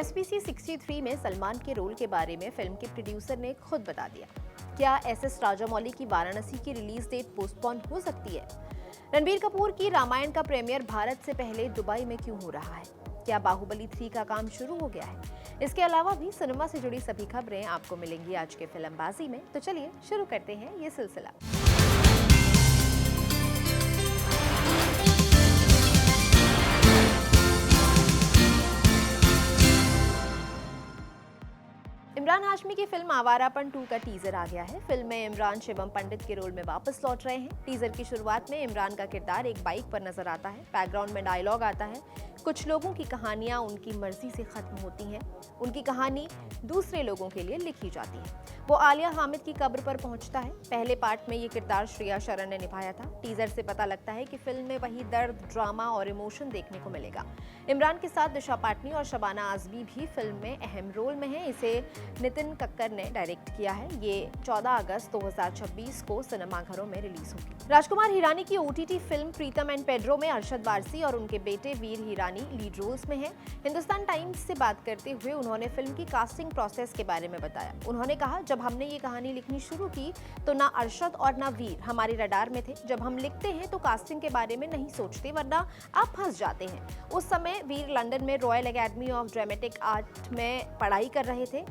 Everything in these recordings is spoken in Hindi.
SPC 63 में सलमान के रोल के बारे में फिल्म के प्रोड्यूसर ने खुद बता दिया। क्या SS राजामौली की वाराणसी की रिलीज डेट पोस्टपोन हो सकती है? रणबीर कपूर की रामायण का प्रीमियर भारत से पहले दुबई में क्यों हो रहा है? क्या बाहुबली 3 का काम शुरू हो गया है? इसके अलावा भी सिनेमा से जुड़ी सभी खबरें आपको मिलेंगी आज के फिल्मबाजी में। तो चलिए शुरू करते हैं ये सिलसिला। इमरान हाशमी की फिल्म आवारापन 2 का टीजर आ गया है। फिल्म में इमरान शिवम पंडित के रोल में वापस लौट रहे हैं। टीजर की शुरुआत में इमरान का किरदार एक बाइक पर नजर आता है। बैकग्राउंड में डायलॉग आता है, कुछ लोगों की कहानियां उनकी मर्जी से खत्म होती हैं, उनकी कहानी दूसरे लोगों के लिए लिखी जाती है। वो आलिया हामिद की कब्र पर पहुंचता है। पहले पार्ट में ये किरदार श्रेया शरण ने निभाया था। टीजर से पता लगता है कि फिल्म में वही दर्द, ड्रामा और इमोशन देखने को मिलेगा। इमरान के साथ दिशा पाटनी और शबाना आजमी भी फिल्म में अहम रोल में है। इसे नितिन कक्कर ने डायरेक्ट किया है। ये 14 अगस्त 2026 को सिनेमाघरों में रिलीज होगी। राजकुमार हिरानी की OTT film Pritam and Pedro में अरशद वारसी और उनके बेटे वीर हिरानी लीड रोल्स में हैं। हिंदुस्तान टाइम्स से बात करते हुए उन्होंने फिल्म की कास्टिंग प्रोसेस के बारे में बताया। उन्होंने कहा, जब हमने ये कहानी लिखनी शुरू की तो ना अरशद और ना वीर हमारे रडार में थे। जब हम लिखते हैं तो कास्टिंग के बारे में नहीं सोचते, वरना आप फंस जाते हैं। उस समय वीर लंदन में royal academy of dramatic art में पढ़ाई कर रहे थे।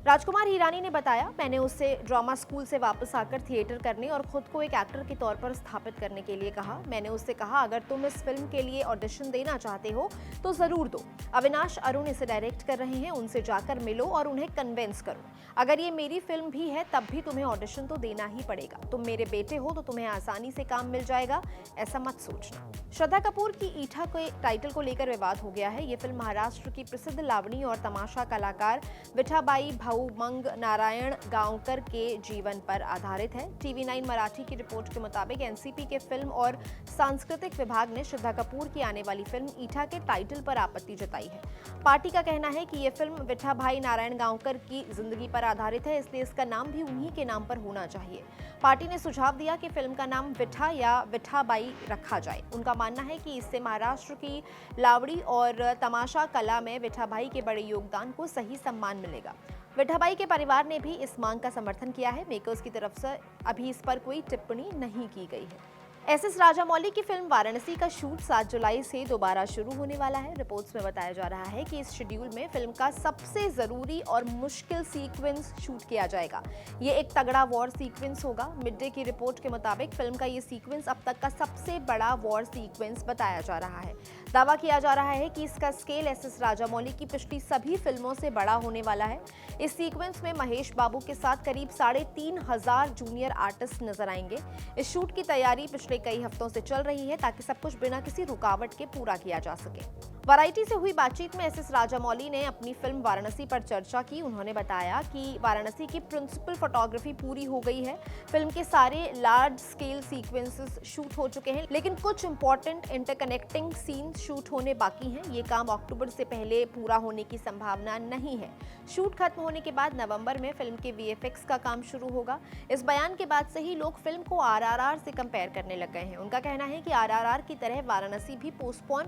राजकुमार हिरानी ने बताया, मैंने उससे ड्रामा स्कूल से वापस आकर थिएटर करने और खुद को एक एक्टर के तौर पर स्थापित करने के लिए कहा। मैंने उससे कहा, अगर तुम इस फिल्म के लिए ऑडिशन देना चाहते हो तो जरूर दो। अविनाश अरुण इसे डायरेक्ट कर रहे हैं, उनसे जाकर मिलो और उन्हें कन्विंस करो। अगर ये मेरी फिल्म भी है तब भी तुम्हें ऑडिशन तो देना ही पड़ेगा। तुम मेरे बेटे हो तो तुम्हें आसानी से काम मिल जाएगा, ऐसा मत सोचना। श्रद्धा कपूर की ईठा के टाइटल को लेकर विवाद हो गया है। ये फिल्म महाराष्ट्र की प्रसिद्ध लावणी और तमाशा कलाकार विठाबाई मंग नारायण गांवकर के जीवन पर आधारित है। TV9 मराठी की रिपोर्ट के मुताबिक NCP के फिल्म और सांस्कृतिक विभाग ने श्रद्धा कपूर की आने वाली फिल्म ईठा के टाइटल पर आपत्ति जताई है। पार्टी का कहना है कि यह फिल्म विठाभाई नारायण गांवकर की जिंदगी पर आधारित है, इसलिए इसका नाम भी उन्हीं के नाम पर होना चाहिए। पार्टी ने सुझाव दिया कि फिल्म का नाम विठा या विठाबाई रखा जाए। उनका मानना है कि इससे महाराष्ट्र की लावड़ी और तमाशा कला में विठाभाई के बड़े योगदान को सही सम्मान मिलेगा। विठाबाई के परिवार ने भी इस मांग का समर्थन किया है। मेकर्स की तरफ से अभी इस पर कोई टिप्पणी नहीं की गई है। SS राजामौली की फिल्म वाराणसी का शूट 7 जुलाई से दोबारा शुरू होने वाला है। रिपोर्ट्स में बताया जा रहा है कि इस शेड्यूल में फिल्म का सबसे जरूरी और मुश्किल सीक्वेंस शूट किया जाएगा। ये एक तगड़ा वॉर सीक्वेंस होगा। मिड डे की रिपोर्ट के मुताबिक फिल्म का ये सीक्वेंस अब तक का सबसे बड़ा वॉर सीक्वेंस बताया जा रहा है। दावा किया जा रहा है कि इसका स्केल SS राजामौली की पिछली सभी फिल्मों से बड़ा होने वाला है। इस सीक्वेंस में महेश बाबू के साथ करीब 3500 जूनियर आर्टिस्ट नजर आएंगे। इस शूट की तैयारी पिछले कई हफ्तों से चल रही है ताकि सब कुछ बिना किसी रुकावट के पूरा किया जा सके। वैरायटी से हुई बातचीत में SS राजामौली ने अपनी फिल्म वाराणसी पर चर्चा की। उन्होंने बताया कि वाराणसी की प्रिंसिपल फोटोग्राफी पूरी हो गई है। फिल्म के सारे लार्ज स्केल सीक्वेंसेस शूट हो चुके हैं, लेकिन कुछ इंपॉर्टेंट इंटरकनेक्टिंग सीन्स शूट होने बाकी हैं। ये काम अक्टूबर से पहले पूरा होने की संभावना नहीं है। शूट खत्म होने के बाद नवंबर में फिल्म के VFX का काम शुरू होगा। इस बयान के बाद से ही लोग फिल्म को RRR से कंपेयर करने लग गए हैं। उनका कहना है कि RRR की तरह वाराणसी भी पोस्टपोन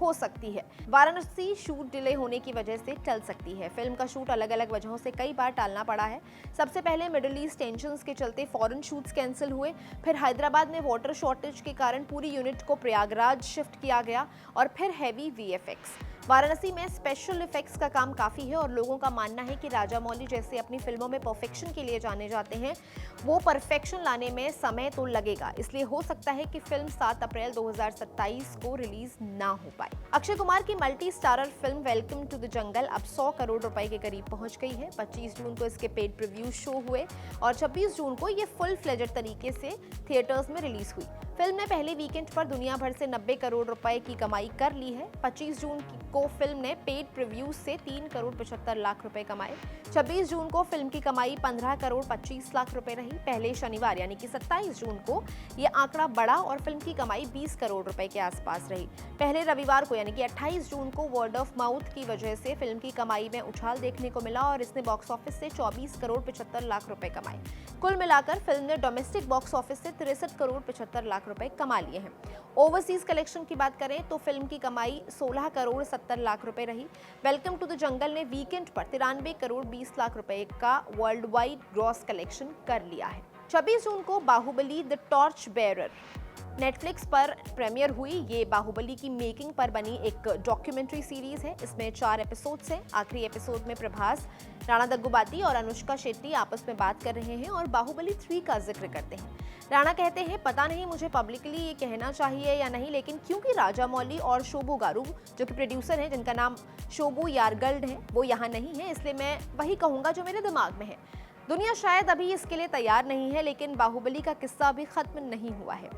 हो सकती है। वाराणसी शूट डिले होने की वजह से टल सकती है। फिल्म का शूट अलग अलग वजहों से कई बार टालना पड़ा है। सबसे पहले मिडिल ईस्ट टेंशंस के चलते फॉरेन शूट्स कैंसिल हुए, फिर हैदराबाद में वाटर शॉर्टेज के कारण पूरी यूनिट को प्रयागराज शिफ्ट किया गया और फिर हैवी VFX। वाराणसी में स्पेशल इफेक्ट्स का काम काफ़ी है और लोगों का मानना है कि राजामौली जैसे अपनी फिल्मों में परफेक्शन के लिए जाने जाते हैं, वो परफेक्शन लाने में समय तो लगेगा। इसलिए हो सकता है कि फिल्म 7 अप्रैल 2027 को रिलीज ना हो पाए। अक्षय कुमार की multi starrer film Welcome to the Jungle अब 100 करोड़ रुपए के करीब पहुंच गई है। 25 जून को इसके पेड प्रीव्यू शो हुए और 26 जून को ये फुल फ्लेजेड तरीके से थिएटर्स में रिलीज हुई। फिल्म ने पहले वीकेंड पर दुनिया भर से 90 करोड़ रुपए की कमाई कर ली है। 25 जून को फिल्म ने पेड प्रीव्यूज से 3 करोड़ 75 लाख रुपए कमाए। 26 जून को फिल्म की कमाई 15 करोड़ 25 लाख रुपए रही। पहले शनिवार यानी कि 27 जून को यह आंकड़ा बढ़ा और फिल्म की कमाई 20 करोड़ रुपए के आसपास रही। पहले रविवार को यानी कि 28 जून को वर्ड ऑफ माउथ की वजह से फिल्म की कमाई में उछाल देखने को मिला और इसने बॉक्स ऑफिस से 24 करोड़ 75 लाख रुपए कमाए। कुल मिलाकर फिल्म ने डोमेस्टिक बॉक्स ऑफिस से 63 करोड़ 75 लाख रुपए कमा लिए हैं। ओवरसीज कलेक्शन की बात करें तो फिल्म की कमाई 16 करोड़ 70 लाख रुपए रही। वेलकम टू द जंगल ने वीकेंड पर 93 करोड़ 20 लाख रुपए का वर्ल्ड वाइड ग्रॉस कलेक्शन कर लिया है। 26 जून को Baahubali the torch bearer Netflix पर प्रीमियर हुई। ये बाहुबली की मेकिंग पर बनी एक डॉक्यूमेंट्री सीरीज है। इसमें 4 एपिसोड्स हैं। आखिरी एपिसोड में प्रभास, राणा दग्गुबाती और अनुष्का शेट्टी आपस में बात कर रहे हैं और बाहुबली 3 का जिक्र करते हैं। राणा कहते हैं, पता नहीं मुझे पब्लिकली ये कहना चाहिए या नहीं, लेकिन क्योंकि राजामौली और शोभू गारू जो कि प्रोड्यूसर हैं, जिनका नाम शोभू यारगल्ड है, वो यहाँ नहीं है, इसलिए मैं वही कहूँगा जो मेरे दिमाग में है। दुनिया शायद अभी इसके लिए तैयार नहीं है, लेकिन बाहुबली का किस्सा अभी खत्म नहीं हुआ है।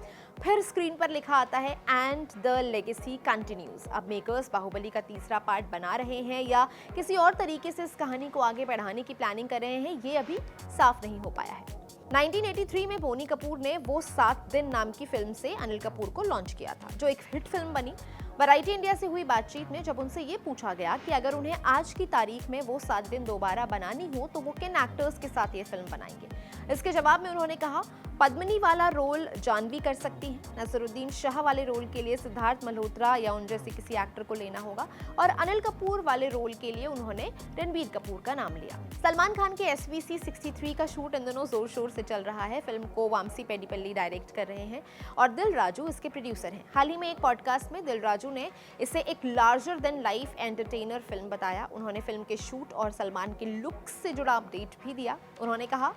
फिर स्क्रीन पर लिखा आता है एंड द लेगेसी कंटिन्यूज। अब मेकर्स बाहुबली का तीसरा पार्ट बना रहे हैं या किसी और तरीके से इस कहानी को आगे बढ़ाने की प्लानिंग कर रहे हैं, ये अभी साफ नहीं हो पाया है। 1983 में बोनी कपूर ने वो 7 दिन नाम की फिल्म से अनिल कपूर को लॉन्च किया था, जो एक हिट फिल्म बनी। वैरायटी इंडिया से हुई बातचीत में जब उनसे ये पूछा गया कि अगर उन्हें आज की तारीख में वो 7 दिन दोबारा बनानी हो तो वो किन एक्टर्स के साथ ये फिल्म बनाएंगे, इसके जवाब में उन्होंने कहा, पद्मिनी वाला रोल जानवी कर सकती हैं, नसरुद्दीन शाह वाले रोल के लिए सिद्धार्थ मल्होत्रा या उन जैसे किसी एक्टर को लेना होगा, और अनिल कपूर वाले रोल के लिए उन्होंने रणबीर कपूर का नाम लिया। सलमान खान के SVC 63 का शूट इन दिनों जोर शोर से चल रहा है। फिल्म को वामसी पेडिपल्ली डायरेक्ट कर रहे हैं और दिल राजू इसके प्रोड्यूसर हैं। हाल ही में एक पॉडकास्ट में दिल राजू ने इसे एक larger than life entertainer film बताया। उन्होंने फिल्म के शूट और सलमान के लुक से जुड़ा अपडेट भी दिया। उन्होंने कहा,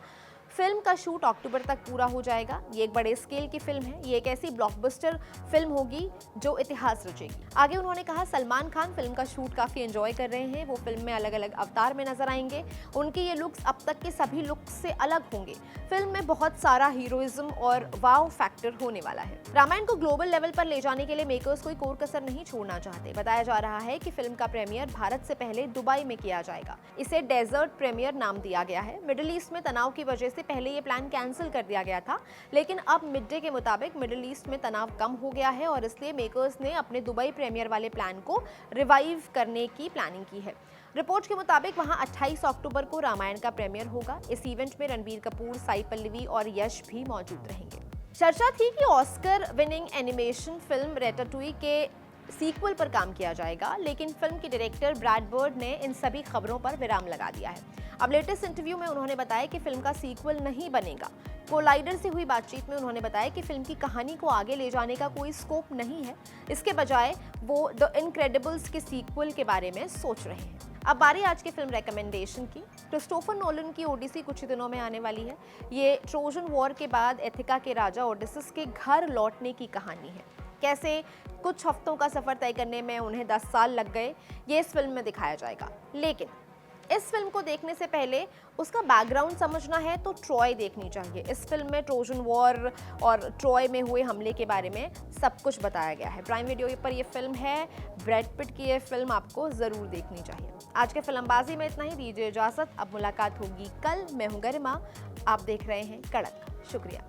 फिल्म का शूट अक्टूबर तक पूरा हो जाएगा। ये एक बड़े स्केल की फिल्म है। ये एक ऐसी ब्लॉकबस्टर फिल्म होगी जो इतिहास रचेगी। आगे उन्होंने कहा, सलमान खान फिल्म का शूट काफी एंजॉय कर रहे हैं। वो फिल्म में अलग अलग अवतार में नजर आएंगे। उनके ये लुक्स अब तक के सभी लुक्स से अलग होंगे। फिल्म में बहुत सारा हीरोइज्म और वाव फैक्टर होने वाला है। रामायण को ग्लोबल लेवल पर ले जाने के लिए मेकर्स कोई कोर कसर नहीं छोड़ना चाहते। बताया जा रहा है कि फिल्म का प्रीमियर भारत से पहले दुबई में किया जाएगा। इसे डेजर्ट प्रीमियर नाम दिया गया है। मिडिल ईस्ट में तनाव की वजह से पहले ये प्लान कैंसिल कर दिया गया था, लेकिन अब मिड डे के मुताबिक मिडिल ईस्ट में तनाव कम हो गया है और इसलिए मेकर्स ने अपने दुबई प्रीमियर वाले प्लान को रिवाइव करने की प्लानिंग की है। रिपोर्ट के मुताबिक वहां 28 अक्टूबर को रामायण का प्रीमियर होगा। इस इवेंट में रणबीर कपूर, साई पल्लवी और यश भी मौजूद रहेंगे। चर्चा थी कि ऑस्कर विनिंग एनिमेशन फिल्म रेटाटुई के सीक्वल पर काम किया जाएगा, लेकिन फिल्म के डायरेक्टर ब्रैड बर्ड ने इन सभी खबरों पर विराम लगा दिया है। अब लेटेस्ट इंटरव्यू में उन्होंने बताया कि फिल्म का सीक्वल नहीं बनेगा। कोलाइडर से हुई बातचीत में उन्होंने बताया कि फिल्म की कहानी को आगे ले जाने का कोई स्कोप नहीं है। इसके बजाय वो द इनक्रेडिबल्स के सीक्वल के बारे में सोच रहे हैं। अब बारी आज की फिल्म रेकमेंडेशन की। क्रिस्टोफर नोलन की ओडिसी कुछ ही दिनों में आने वाली है। ये ट्रोजन वॉर के बाद एथिका के राजा ओडिसिस के घर लौटने की कहानी है। कैसे कुछ हफ्तों का सफर तय करने में उन्हें 10 साल लग गए, ये इस फिल्म में दिखाया जाएगा। लेकिन इस फिल्म को देखने से पहले उसका बैकग्राउंड समझना है तो ट्रॉय देखनी चाहिए। इस फिल्म में ट्रोजन वॉर और ट्रॉय में हुए हमले के बारे में सब कुछ बताया गया है। प्राइम वीडियो पर यह फिल्म है। ब्रैड पिट की यह फिल्म आपको जरूर देखनी चाहिए। आज के फिल्मबाजी में इतना ही। दीजिए इजाजत। अब मुलाकात होगी कल। मैं हूं गरिमा। आप देख रहे हैं कड़क। शुक्रिया।